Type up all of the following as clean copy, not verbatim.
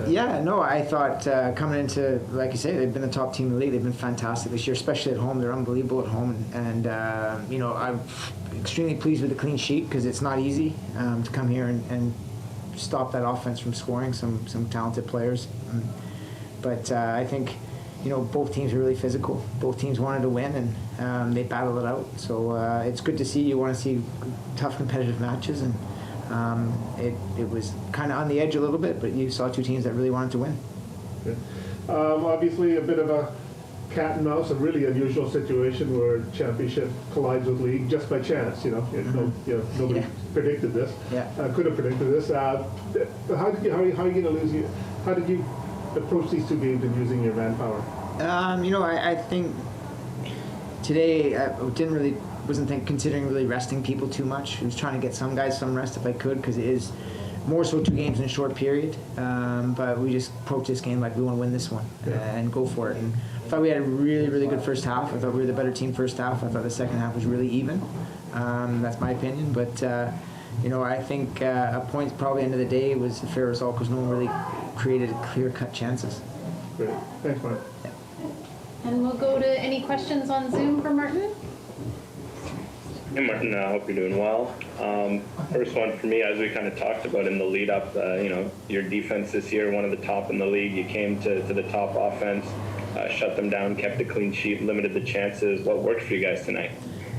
Yeah, no, I thought coming into, like you say, they've been the top team in the league. They've been fantastic this year, especially at home. They're unbelievable at home. And I'm extremely pleased with the clean sheet because it's not easy to come here and stop that offense from scoring some talented players. But I think, both teams are really physical. Both teams wanted to win, and they battled it out. So it's good to see. You want to see tough competitive matches, and it was kind of on the edge a little bit, but you saw two teams that really wanted to win. Good. Obviously, a bit of a cat and mouse, a really unusual situation where championship collides with league just by chance. Nobody predicted this. Yeah. Could have predicted this. How are you going to lose? How did you approach these two games and using your manpower? I think today I wasn't considering really resting people too much. I was trying to get some guys some rest if I could, because it is more so 2 games in a short period. But we just approached this game like we want to win this one and go for it. And I thought we had a really, really good first half. I thought we were the better team first half. I thought the second half was really even. That's my opinion. But I think a point probably end of the day was a fair result because no one really created clear-cut chances. Great. Thanks, Martin. Yeah. And we'll go to any questions on Zoom for Martin. Hey Martin, I hope you're doing well. First one for me, as we kind of talked about in the lead up, your defense this year, one of the top in the league. You came to the top offense, shut them down, kept a clean sheet, limited the chances. What worked for you guys tonight?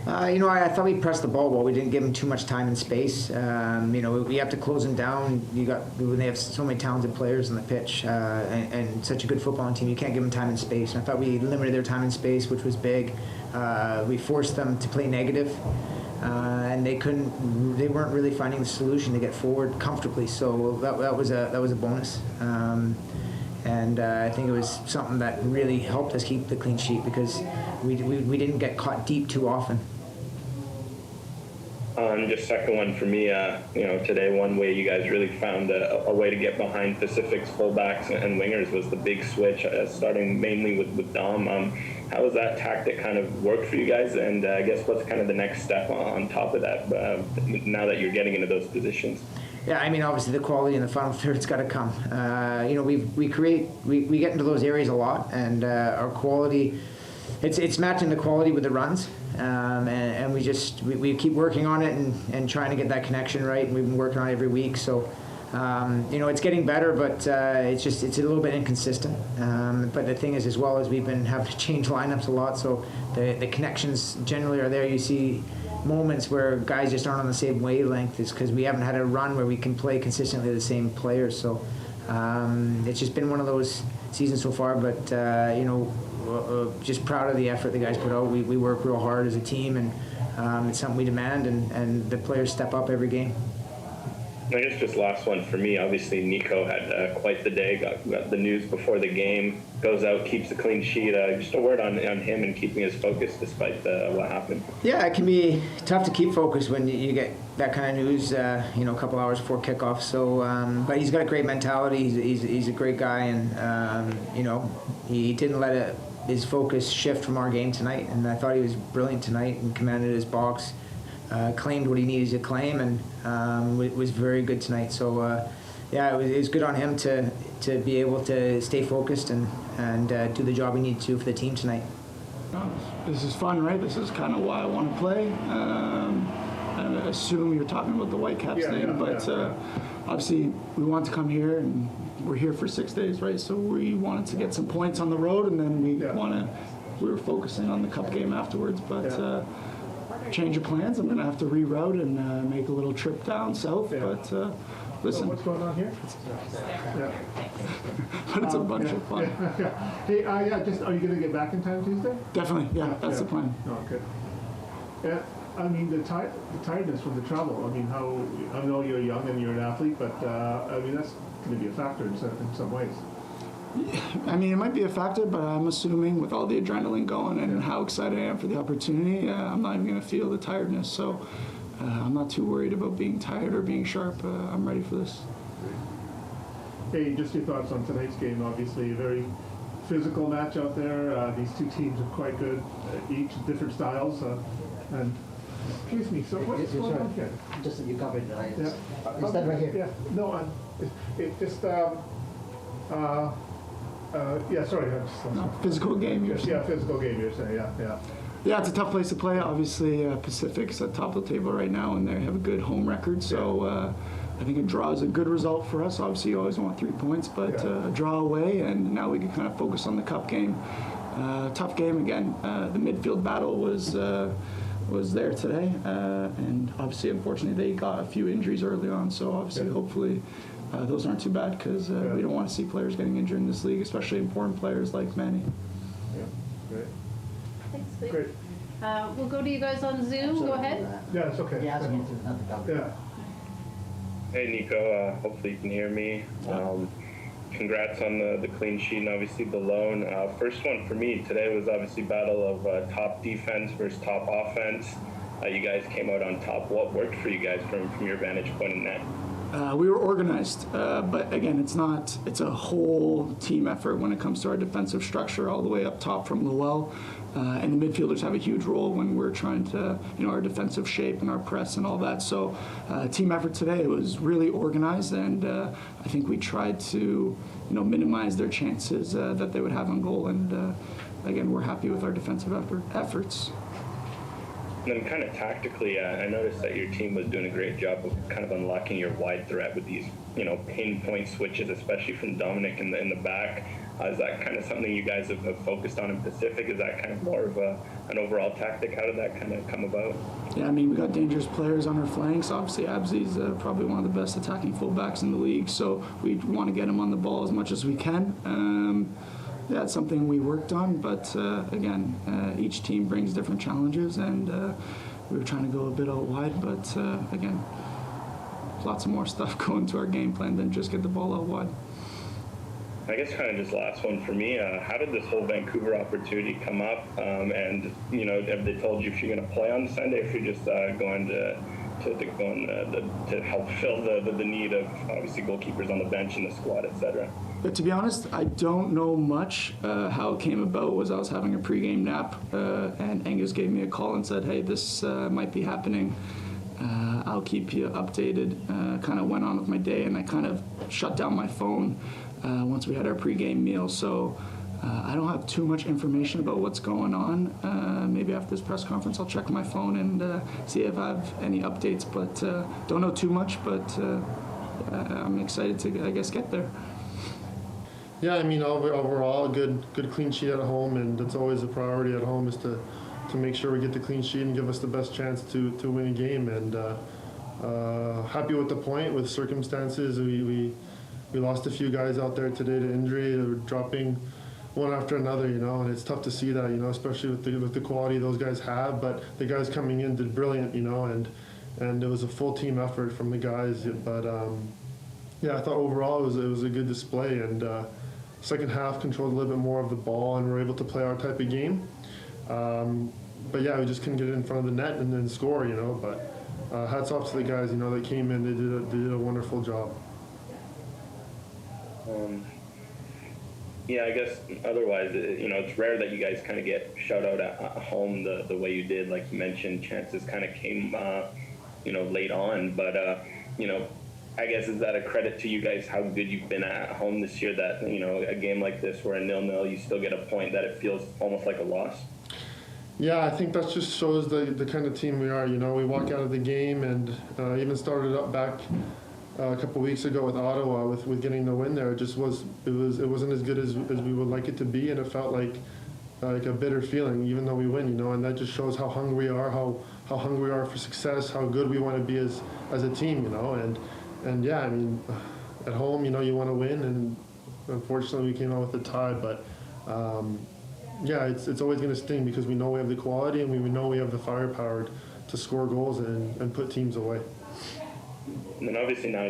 I thought we pressed the ball well. We didn't give them too much time and space. We have to close them down. When they have so many talented players on the pitch and such a good football team, you can't give them time and space. And I thought we limited their time and space, which was big. We forced them to play negative, and they weren't really finding the solution to get forward comfortably. So that was a bonus. And I think it was something that really helped us keep the clean sheet because we didn't get caught deep too often. Just second one for me, today one way you guys really found a way to get behind Pacific's fullbacks and wingers was the big switch, starting mainly with Dom. How has that tactic kind of worked for you guys? And I guess what's kind of the next step on top of that now that you're getting into those positions? Yeah, obviously the quality in the final third's got to come. We get into those areas a lot, and our quality, it's matching the quality with the runs, and we keep working on it and trying to get that connection right. And we've been working on it every week, so it's getting better, but it's a little bit inconsistent. But the thing is, as well as we've been having to change lineups a lot, so the connections generally are there. You see moments where guys just aren't on the same wavelength is because we haven't had a run where we can play consistently the same players. So it's just been one of those seasons so far, but just proud of the effort the guys put out. We work real hard as a team, and it's something we demand, and the players step up every game. I guess just last one for me. Obviously, Niko had quite the day. Got the news before the game. Goes out, keeps a clean sheet. Just a word on him and keeping his focus despite what happened. Yeah, it can be tough to keep focused when you get that kind of news. A couple hours before kickoff. So, but he's got a great mentality. He's a great guy, and he didn't let his focus shift from our game tonight. And I thought he was brilliant tonight and commanded his box. Claimed what he needed to claim, and was very good tonight. So it was good on him to be able to stay focused and do the job he needed to for the team tonight. This is fun, right? This is kind of why I want to play. I assume you're talking about the Whitecaps thing, but obviously we want to come here, and we're here for 6 days, right? So we wanted to get some points on the road, and then we were focusing on the cup game afterwards, but. Change of plans. I'm going to have to reroute and make a little trip down south. Yeah. But listen. So what's going on here? But it's a bunch of fun. Hey, are you going to get back in time Tuesday? Definitely. Yeah, that's the plan. Oh, good. Yeah, the tiredness from the travel. I know you're young and you're an athlete, but that's going to be a factor in some ways. It might be a factor, but I'm assuming with all the adrenaline going and how excited I am for the opportunity, I'm not even going to feel the tiredness. So I'm not too worried about being tired or being sharp. I'm ready for this. Hey, just your thoughts on tonight's game. Obviously, a very physical match out there. These two teams are quite good, each different styles. And excuse me, so what's going on here? Just that you covered tonight. Yeah. Is that right here? Yeah. No, it just. Yeah, sorry. I just, No, physical game, you're saying. yeah, physical game, you're saying, yeah. Yeah, it's a tough place to play. Obviously, Pacific's at top of the table right now, and they have a good home record. So I think a draw is a good result for us. Obviously, you always want 3 points, but a draw away, and now we can kind of focus on the cup game. Tough game again. The midfield battle was there today, and obviously, unfortunately, they got a few injuries early on. So obviously, hopefully, those aren't too bad because we don't want to see players getting injured in this league, especially important players like Manny. Yeah, great. Thanks, Luke. Great. We'll go to you guys on Zoom. Go ahead. Yeah, it's okay. Yeah, I was going to another topic. Yeah. Hey Nico, hopefully you can hear me. Congrats on the clean sheet and obviously the loan. First one for me today was obviously battle of top defense versus top offense. You guys came out on top. What worked for you guys from your vantage point in that? We were organized, but again, it's a whole team effort when it comes to our defensive structure all the way up top from Lowell. And the midfielders have a huge role when we're trying to, our defensive shape and our press and all that. So team effort today was really organized, and I think we tried to, minimize their chances that they would have on goal. And again, we're happy with our defensive efforts. And then kind of tactically, I noticed that your team was doing a great job of kind of unlocking your wide threat with these, pinpoint switches, especially from Dominic in the back. Is that kind of something you guys have focused on in Pacific? Is that kind of more of an overall tactic? How did that kind of come about? Yeah, I mean, we got dangerous players on our flanks. Obviously, Abzi's probably one of the best attacking fullbacks in the league, so we want to get him on the ball as much as we can. Yeah, it's something we worked on, but again, each team brings different challenges, and we were trying to go a bit out wide, but again, lots of more stuff going to our game plan than just get the ball out wide. I guess kind of just last one for me. How did this whole Vancouver opportunity come up? And have they told you if you're going to play on Sunday, if you're just going to help fill the need of obviously goalkeepers on the bench in the squad, etc. But to be honest, I don't know much. How it came about was I was having a pregame nap, and Angus gave me a call and said, "Hey, this might be happening. I'll keep you updated." Kind of went on with my day, and I kind of shut down my phone once we had our pregame meal. So I don't have too much information about what's going on. Maybe after this press conference, I'll check my phone and see if I have any updates. But don't know too much. But I'm excited to, I guess, get there. Yeah, I mean, overall, a good clean sheet at home, and that's always a priority at home is to make sure we get the clean sheet and give us the best chance to win a game. And happy with the point, with circumstances. We lost a few guys out there today to injury. They were dropping one after another, and it's tough to see that, especially with the quality those guys have. But the guys coming in did brilliant, and it was a full team effort from the guys. But yeah, I thought overall it was a good display, and second half controlled a little bit more of the ball and were able to play our type of game. But yeah, we just couldn't get it in front of the net and then score, But hats off to the guys, that came in. They did a wonderful job. Yeah, I guess otherwise, it's rare that you guys kind of get shut out at home the way you did. Like you mentioned, chances kind of came, late on. But, I guess is that a credit to you guys how good you've been at home this year that, a game like this where a 0-0, you still get a point that it feels almost like a loss? Yeah, I think that just shows the kind of team we are. We walk out of the game and even started up back a couple weeks ago with Ottawa with getting the win there. It wasn't as good as we would like it to be, and it felt like a bitter feeling even though we win, and that just shows how hungry we are, how hungry we are for success, how good we want to be as a team, and yeah, I mean, at home, you want to win, and unfortunately we came out with a tie, but yeah, it's always going to sting because we know we have the quality and we know we have the firepower to score goals and put teams away. And then obviously now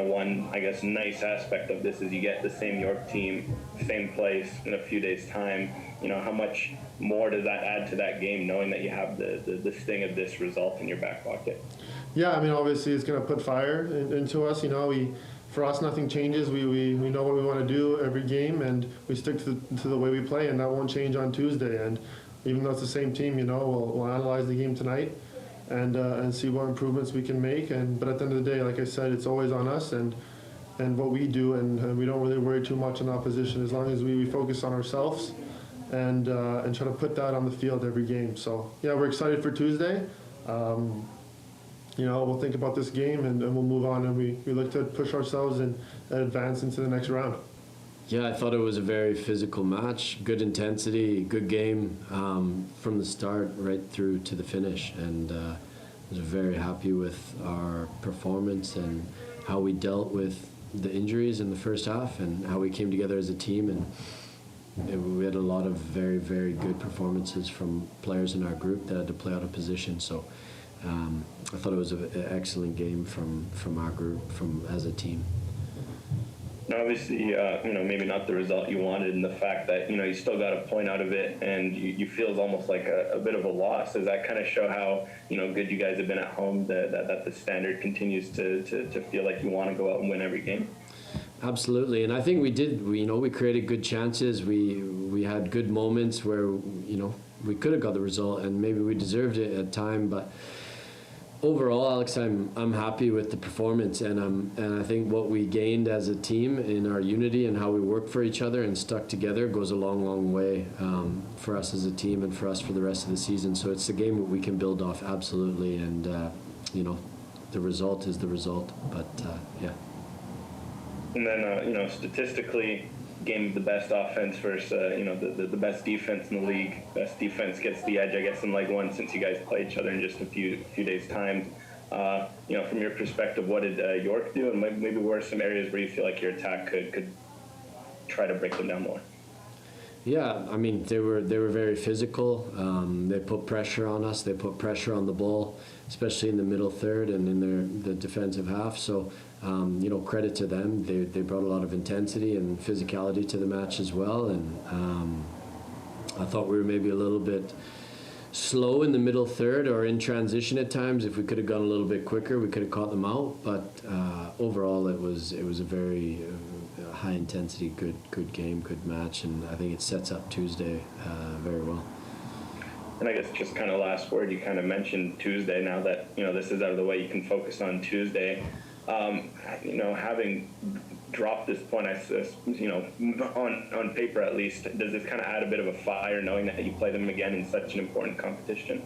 one, I guess, nice aspect of this is you get the same York team, same place in a few days' time. How much more does that add to that game, knowing that you have the sting of this result in your back pocket? Yeah, I mean, obviously it's going to put fire into us. For us, nothing changes. We know what we want to do every game, and we stick to the way we play, and that won't change on Tuesday. And even though it's the same team, we'll analyze the game tonight and see what improvements we can make. But at the end of the day, like I said, it's always on us, and what we do, and we don't really worry too much on opposition as long as we focus on ourselves and try to put that on the field every game. So yeah, we're excited for Tuesday. We'll think about this game and we'll move on, and we look to push ourselves and advance into the next round. Yeah, I thought it was a very physical match, good intensity, good game from the start right through to the finish, and I was very happy with our performance and how we dealt with the injuries in the first half and how we came together as a team, and we had a lot of very, very good performances from players in our group that had to play out of position. So I thought it was an excellent game from our group, as a team. Now, obviously, maybe not the result you wanted, and the fact that, you still got a point out of it, and you feel it's almost like a bit of a loss. Does that kind of show how, good you guys have been at home, that the standard continues to feel like you want to go out and win every game? Absolutely, and I think we did. We created good chances. We had good moments where, we could have got the result, and maybe we deserved it at time, but overall, Alex, I'm happy with the performance, and I think what we gained as a team in our unity and how we work for each other and stuck together goes a long, long way for us as a team and for us for the rest of the season. So it's a game that we can build off, absolutely, and the result is the result. But yeah. And then statistically, game of the best offense versus the best defense in the league. Best defense gets the edge, I guess, in leg one, since you guys play each other in just a few days' time. From your perspective, what did York do, and maybe where are some areas where you feel like your attack could try to break them down more? Yeah, I mean, they were very physical. They put pressure on us. They put pressure on the ball, especially in the middle third and in the defensive half. So, credit to them. They brought a lot of intensity and physicality to the match as well. And I thought we were maybe a little bit slow in the middle third or in transition at times. If we could have gone a little bit quicker, we could have caught them out. But overall, it was a very high intensity, good game, good match, and I think it sets up Tuesday very well. And I guess just kind of last word, you kind of mentioned Tuesday. Now that this is out of the way, you can focus on Tuesday. Having dropped this point, on paper at least, does this kind of add a bit of a fire knowing that you play them again in such an important competition?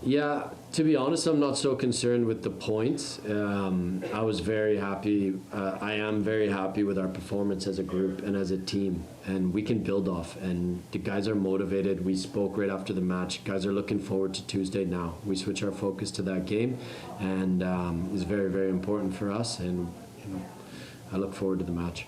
Yeah, to be honest, I'm not so concerned with the points. I was very happy. I am very happy with our performance as a group and as a team, and we can build off, and the guys are motivated. We spoke right after the match. Guys are looking forward to Tuesday now. We switch our focus to that game, and it's very, very important for us, and I look forward to the match.